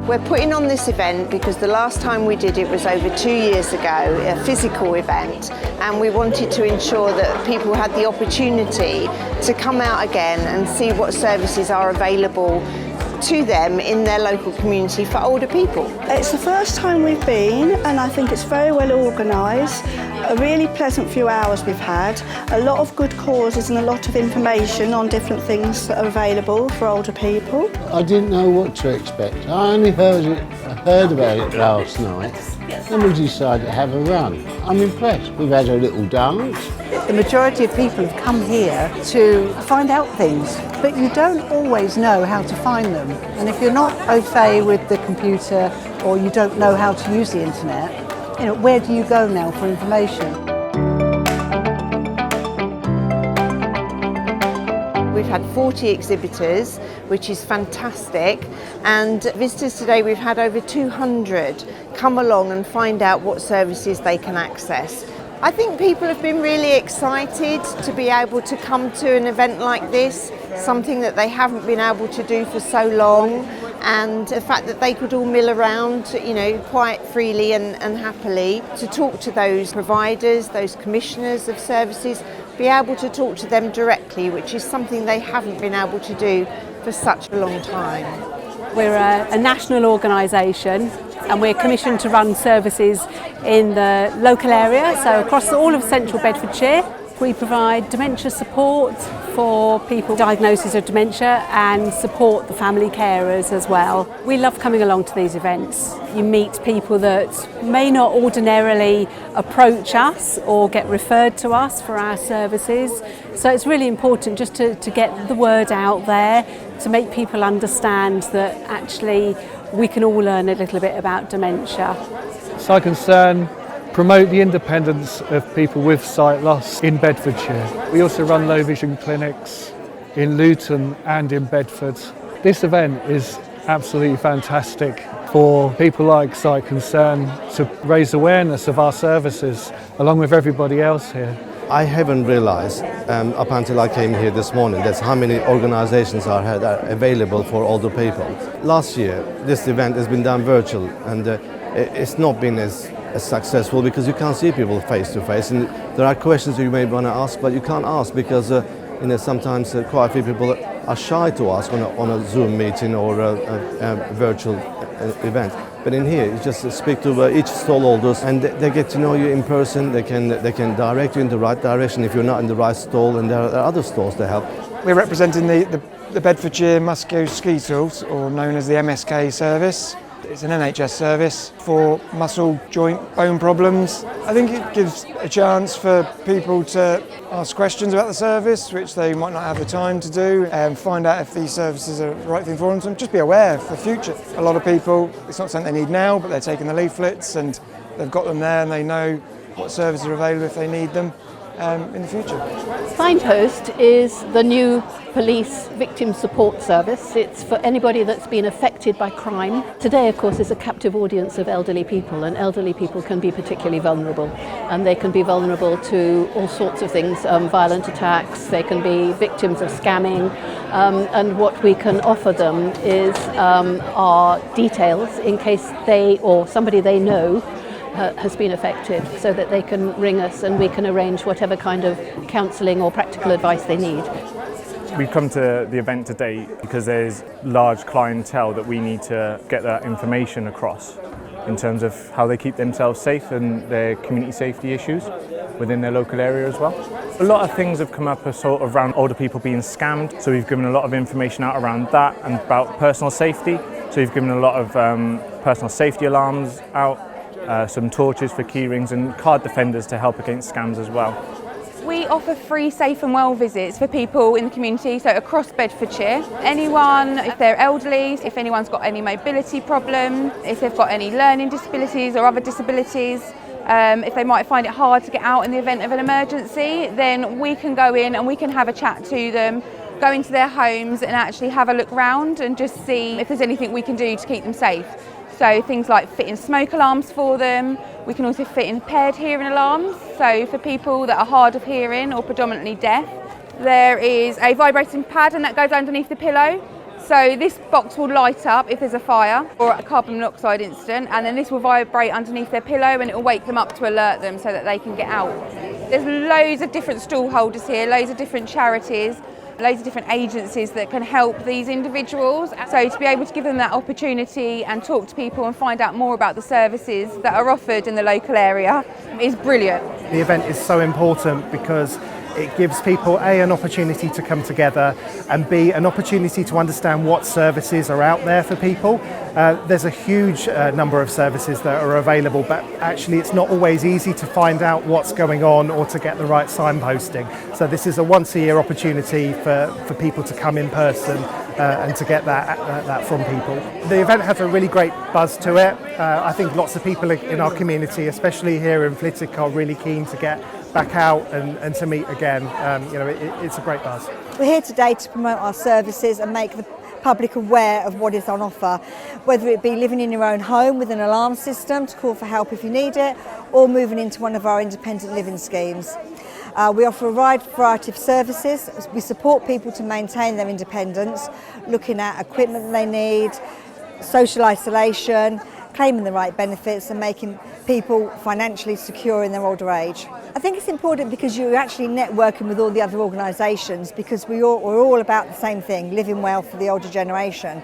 We're putting on this event because the last time we did it was over 2 years ago, a physical event, and we wanted to ensure that people had the opportunity to come out again and see what services are available to them in their local community for older people. It's the first time we've been, and I think it's very well organised. A really pleasant few hours we've had, a lot of good causes and a lot of information on different things that are available for older people. I didn't know what to expect. I only heard about it last night, and we decided to have a run. I'm impressed. We've had a little dance. The majority of people have come here to find out things, but you don't always know how to find them. And if you're not au fait with the computer or you don't know how to use the internet, where do you go now for information? We've had 40 exhibitors, which is fantastic, and visitors today we've had over 200 come along and find out what services they can access. I think people have been really excited to be able to come to an event like this, something that they haven't been able to do for so long, and the fact that they could all mill around, quite freely and happily to talk to those providers, those commissioners of services, be able to talk to them directly, which is something they haven't been able to do for such a long time. We're a national organisation and we're commissioned to run services in the local area, so across all of central Bedfordshire. We provide dementia support for people with diagnosis of dementia and support the family carers as well. We love coming along to these events. You meet people that may not ordinarily approach us or get referred to us for our services. So it's really important just to get the word out there, to make people understand that actually we can all learn a little bit about dementia. Sight Concern promote the independence of people with sight loss in Bedfordshire. We also run low vision clinics in Luton and in Bedford. This event is absolutely fantastic for people like Sight Concern to raise awareness of our services along with everybody else here. I haven't realised up until I came here this morning that's how many organisations are available for older people. Last year this event has been done virtual and it's not been as successful because you can't see people face to face, and there are questions you may want to ask but you can't ask because sometimes quite a few people are shy to ask on a Zoom meeting or a virtual event. But in here, you just speak to each stallholders and they get to know you in person. They can direct you in the right direction if you're not in the right stall, and there are other stalls to help. We're representing the Bedfordshire Musculoskeletal, or known as the MSK service. It's an NHS service for muscle, joint, bone problems. I think it gives a chance for people to ask questions about the service, which they might not have the time to do, and find out if these services are the right thing for them, and just be aware for the future. A lot of people, it's not something they need now, but they're taking the leaflets and they've got them there and they know what services are available if they need them in the future. Signpost is the new police victim support service. It's for anybody that's been affected by crime. Today, of course, is a captive audience of elderly people, and elderly people can be particularly vulnerable. And they can be vulnerable to all sorts of things, violent attacks, they can be victims of scamming, and what we can offer them is our details in case they or somebody they know has been affected, so that they can ring us and we can arrange whatever kind of counselling or practical advice they need. We've come to the event today because there's large clientele that we need to get that information across in terms of how they keep themselves safe and their community safety issues within their local area as well. A lot of things have come up sort of around older people being scammed, so we've given a lot of information out around that and about personal safety. So we've given a lot of personal safety alarms out, some torches for key rings and card defenders to help against scams as well. We offer free safe and well visits for people in the community, so across Bedfordshire. Anyone, if they're elderly, if anyone's got any mobility problem, if they've got any learning disabilities or other disabilities, if they might find it hard to get out in the event of an emergency, then we can go in and we can have a chat to them, go into their homes and actually have a look round and just see if there's anything we can do to keep them safe. So things like fitting smoke alarms for them. We can also fit impaired hearing alarms. So for people that are hard of hearing or predominantly deaf, there is a vibrating pad and that goes underneath the pillow. So this box will light up if there's a fire or a carbon monoxide incident, and then this will vibrate underneath their pillow and it will wake them up to alert them so that they can get out. There's loads of different stall holders here, loads of different charities, loads of different agencies that can help these individuals. So to be able to give them that opportunity and talk to people and find out more about the services that are offered in the local area is brilliant. The event is so important because it gives people A, an opportunity to come together, and B, an opportunity to understand what services are out there for people. There's a huge number of services that are available, but actually it's not always easy to find out what's going on or to get the right signposting. So this is a once-a-year opportunity for people to come in person and to get that from people. The event has a really great buzz to it. I think lots of people in our community, especially here in Flitwick, are really keen to get back out and to meet again. It's a great buzz. We're here today to promote our services and make the public aware of what is on offer, whether it be living in your own home with an alarm system to call for help if you need it, or moving into one of our independent living schemes. We offer a wide variety of services. We support people to maintain their independence, looking at equipment that they need, social isolation, claiming the right benefits and making people financially secure in their older age. I think it's important because you're actually networking with all the other organisations, because we're all about the same thing, living well for the older generation,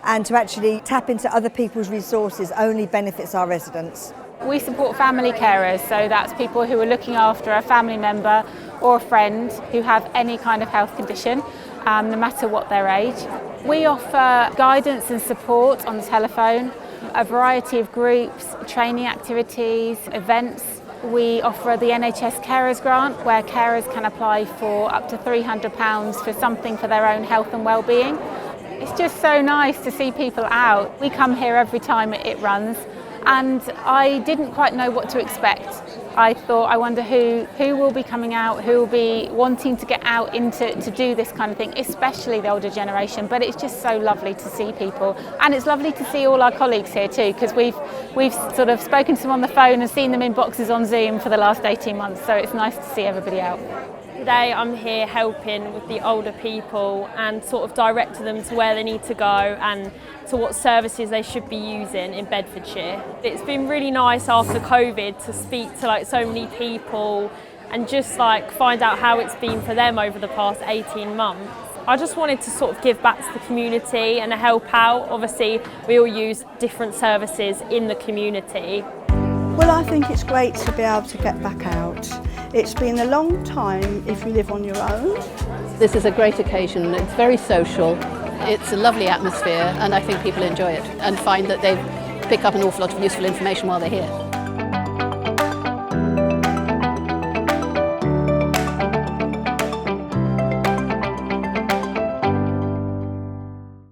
and to actually tap into other people's resources only benefits our residents. We support family carers, so that's people who are looking after a family member or a friend who have any kind of health condition, no matter what their age. We offer guidance and support on the telephone, a variety of groups, training activities, events. We offer the NHS Carers Grant, where carers can apply for up to £300 for something for their own health and well-being. It's just so nice to see people out. We come here every time it runs, and I didn't quite know what to expect. I thought, I wonder who will be coming out, who will be wanting to get out to do this kind of thing, especially the older generation. But it's just so lovely to see people, and it's lovely to see all our colleagues here too, because we've sort of spoken to them on the phone and seen them in boxes on Zoom for the last 18 months, so it's nice to see everybody out. Today I'm here helping with the older people and sort of directing them to where they need to go and to what services they should be using in Bedfordshire. It's been really nice after COVID to speak to so many people and just find out how it's been for them over the past 18 months. I just wanted to sort of give back to the community and help out. Obviously we all use different services in the community. Well, I think it's great to be able to get back out. It's been a long time if you live on your own. This is a great occasion. It's very social. It's a lovely atmosphere, and I think people enjoy it and find that they pick up an awful lot of useful information while they're here.